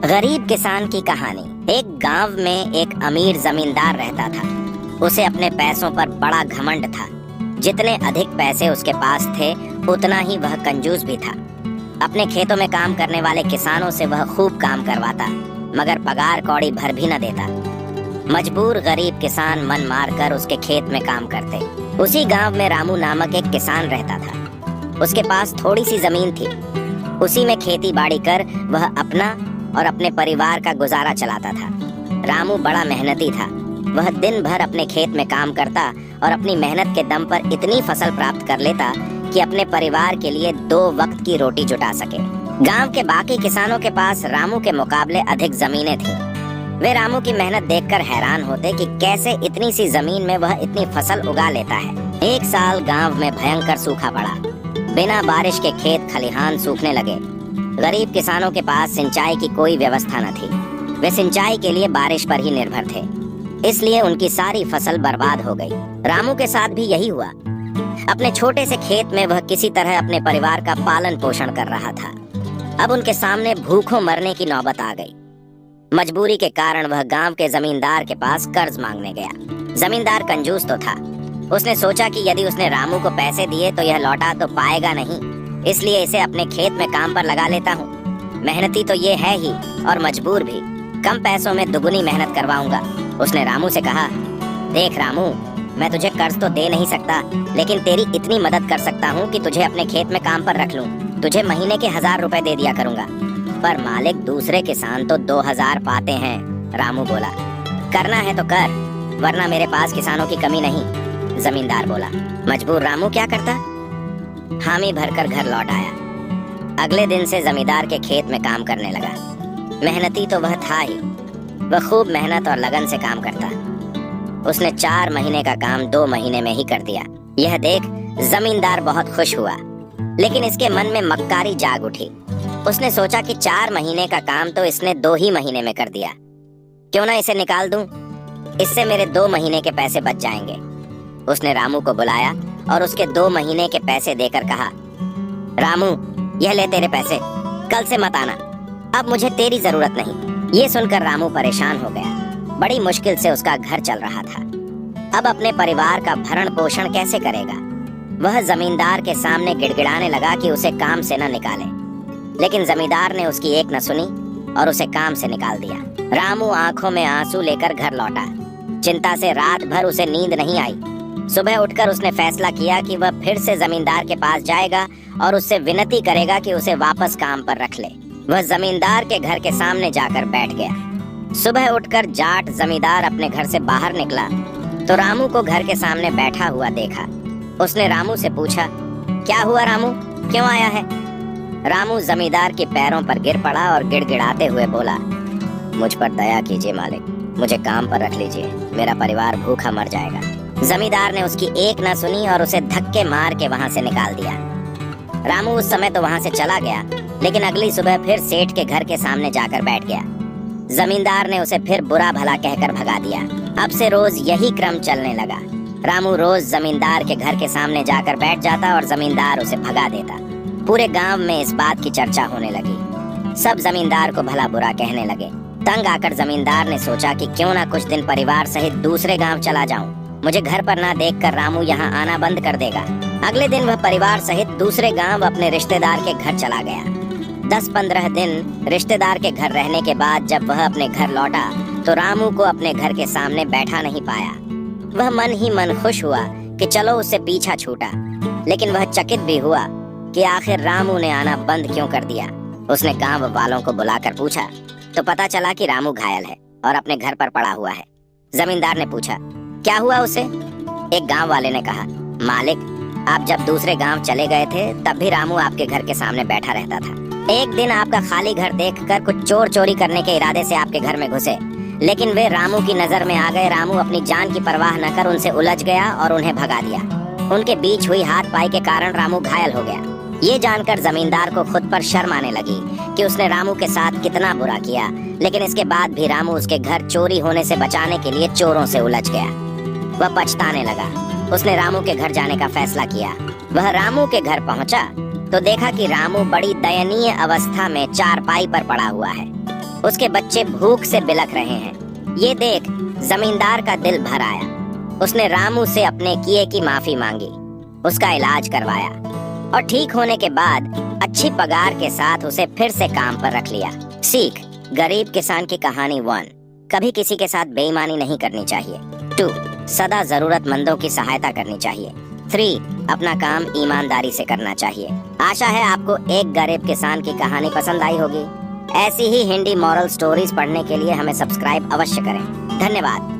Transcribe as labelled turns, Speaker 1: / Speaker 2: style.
Speaker 1: गरीब किसान की कहानी। एक गांव में एक अमीर जमींदार रहता था। उसे अपने पैसों पर बड़ा घमंड था। जितने अधिक पैसे उसके पास थे उतना ही वह कंजूस भी था। अपने खेतों में काम करने वाले किसानों से वह खूब काम करवाता, मगर पगार कौड़ी भर भी न देता। मजबूर गरीब किसान मन मार कर उसके खेत में काम करते। उसी गांव में रामू नामक एक किसान रहता था। उसके पास थोड़ी सी जमीन थी। उसी में खेती बाड़ी कर वह अपना और अपने परिवार का गुजारा चलाता था। रामू बड़ा मेहनती था। वह दिन भर अपने खेत में काम करता और अपनी मेहनत के दम पर इतनी फसल प्राप्त कर लेता कि अपने परिवार के लिए 2 वक्त की रोटी जुटा सके। गांव के बाकी किसानों के पास रामू के मुकाबले अधिक जमीनें थीं। वे रामू की मेहनत देखकर हैरान होते कि कैसे इतनी सी जमीन में वह इतनी फसल उगा लेता है। एक साल गांव में भयंकर सूखा पड़ा। बिना बारिश के खेत खलिहान सूखने लगे। गरीब किसानों के पास सिंचाई की कोई व्यवस्था न थी। वे सिंचाई के लिए बारिश पर ही निर्भर थे, इसलिए उनकी सारी फसल बर्बाद हो गई। रामू के साथ भी यही हुआ। अपने छोटे से खेत में वह किसी तरह अपने परिवार का पालन पोषण कर रहा था। अब उनके सामने भूखों मरने की नौबत आ गई। मजबूरी के कारण वह गांव के जमींदार के पास कर्ज मांगने गया। जमींदार कंजूस तो था। उसने सोचा कि यदि उसने रामू को पैसे दिए तो यह लौटा तो पाएगा नहीं, इसलिए इसे अपने खेत में काम पर लगा लेता हूँ। मेहनती तो ये है ही और मजबूर भी। कम पैसों में दुगुनी मेहनत करवाऊंगा। उसने रामू से कहा, देख रामू, मैं तुझे कर्ज तो दे नहीं सकता, लेकिन तेरी इतनी मदद कर सकता हूँ कि तुझे अपने खेत में काम पर रख लूँ। तुझे महीने के 1000 रुपए दे दिया करूँगा। पर मालिक, दूसरे किसान तो 2000 पाते हैं। रामू बोला, करना है तो कर, वरना मेरे पास किसानों की कमी नहीं। जमींदार बोला। मजबूर रामू क्या करता? हामी भरकर घर लौट आया। अगले दिन से जमींदार के खेत में काम करने लगा। मेहनती तो वह था ही। वह खूब मेहनत और लगन से काम करता। उसने 4 महीने का काम 2 महीने में ही कर दिया। यह देख जमींदार बहुत खुश हुआ, लेकिन इसके मन में मक्कारी जाग उठी। उसने सोचा कि 4 महीने का काम तो इसने 2 ही महीने में कर दिया। क्यों ना इसे निकाल दूं? इससे मेरे 2 महीने के पैसे बच जाएंगे। उसने रामू को बुलाया और उसके 2 महीने के पैसे देकर कहा, रामू, यह ले तेरे पैसे, कल से मत आना, अब मुझे तेरी जरूरत नहीं। ये सुनकर रामू परेशान हो गया। बड़ी मुश्किल से उसका घर चल रहा था। अब अपने परिवार का भरण पोषण कैसे करेगा? वह जमींदार के सामने गिड़गिड़ाने लगा कि उसे काम से न निकाले, लेकिन जमींदार ने उसकी एक न सुनी और उसे काम से निकाल दिया। रामू आंखों में आंसू लेकर घर लौटा। चिंता से रात भर उसे नींद नहीं आई। सुबह उठकर उसने फैसला किया कि वह फिर से जमींदार के पास जाएगा और उससे विनती करेगा कि उसे वापस काम पर रख ले। वह जमींदार के घर के सामने जाकर बैठ गया। सुबह उठकर जाट जमींदार अपने घर से बाहर निकला तो रामू को घर के सामने बैठा हुआ देखा। उसने रामू से पूछा, क्या हुआ रामू, क्यों आया है? रामू जमींदार के पैरों पर गिर पड़ा और गिड़गिड़ाते हुए बोला, मुझ पर दया कीजिए मालिक, मुझे काम पर रख लीजिए, मेरा परिवार भूखा मर जाएगा। जमींदार ने उसकी एक न सुनी और उसे धक्के मार के वहां से निकाल दिया। रामू उस समय तो वहां से चला गया, लेकिन अगली सुबह फिर सेठ के घर के सामने जाकर बैठ गया। जमींदार ने उसे फिर बुरा भला कहकर भगा दिया। अब से रोज यही क्रम चलने लगा। रामू रोज जमींदार के घर के सामने जाकर बैठ जाता और जमींदार उसे भगा देता। पूरे गांव में इस बात की चर्चा होने लगी। सब जमींदार को भला बुरा कहने लगे। तंग आकर जमींदार ने सोचा कि क्यों ना कुछ दिन परिवार सहित दूसरे गांव चला जाऊं। मुझे घर पर ना देखकर रामू यहाँ आना बंद कर देगा। अगले दिन वह परिवार सहित दूसरे गांव अपने रिश्तेदार के घर चला गया। 10-15 दिन रिश्तेदार के घर रहने के बाद जब वह अपने घर लौटा तो रामू को अपने घर के सामने बैठा नहीं पाया। वह मन ही मन खुश हुआ कि चलो उससे पीछा छूटा, लेकिन वह चकित भी हुआ कि आखिर रामू ने आना बंद क्यों कर दिया। उसने गांव वालों को बुलाकर पूछा तो पता चला कि रामू घायल है और अपने घर पर पड़ा हुआ है। जमींदार ने पूछा, क्या हुआ उसे? एक गांव वाले ने कहा, मालिक, आप जब दूसरे गांव चले गए थे तब भी रामू आपके घर के सामने बैठा रहता था। एक दिन आपका खाली घर देखकर कुछ चोर चोरी करने के इरादे से आपके घर में घुसे, लेकिन वे रामू की नजर में आ गए। रामू अपनी जान की परवाह न कर उनसे उलझ गया और उन्हें भगा दिया। उनके बीच हुई हाथ पाई के कारण रामू घायल हो गया। ये जानकर जमींदार को खुद पर शर्म आने लगी कि उसने रामू के साथ कितना बुरा किया, लेकिन इसके बाद भी रामू उसके घर चोरी होने से बचाने के लिए चोरों से उलझ गया। वह पछताने लगा। उसने रामू के घर जाने का फैसला किया। वह रामू के घर पहुंचा तो देखा कि रामू बड़ी दयनीय अवस्था में चारपाई पर पड़ा हुआ है। उसके बच्चे भूख से बिलख रहे हैं। ये देख जमींदार का दिल भर आया। उसने रामू से अपने किए की माफी मांगी, उसका इलाज करवाया और ठीक होने के बाद अच्छी पगार के साथ उसे फिर से काम पर रख लिया। सीख, गरीब किसान की कहानी 1, कभी किसी के साथ बेईमानी नहीं करनी चाहिए। 2, सदा जरूरतमंदों की सहायता करनी चाहिए। 3, अपना काम ईमानदारी से करना चाहिए। आशा है आपको एक गरीब किसान की कहानी पसंद आई होगी। ऐसी ही हिंदी मॉरल स्टोरीज पढ़ने के लिए हमें सब्सक्राइब अवश्य करें। धन्यवाद।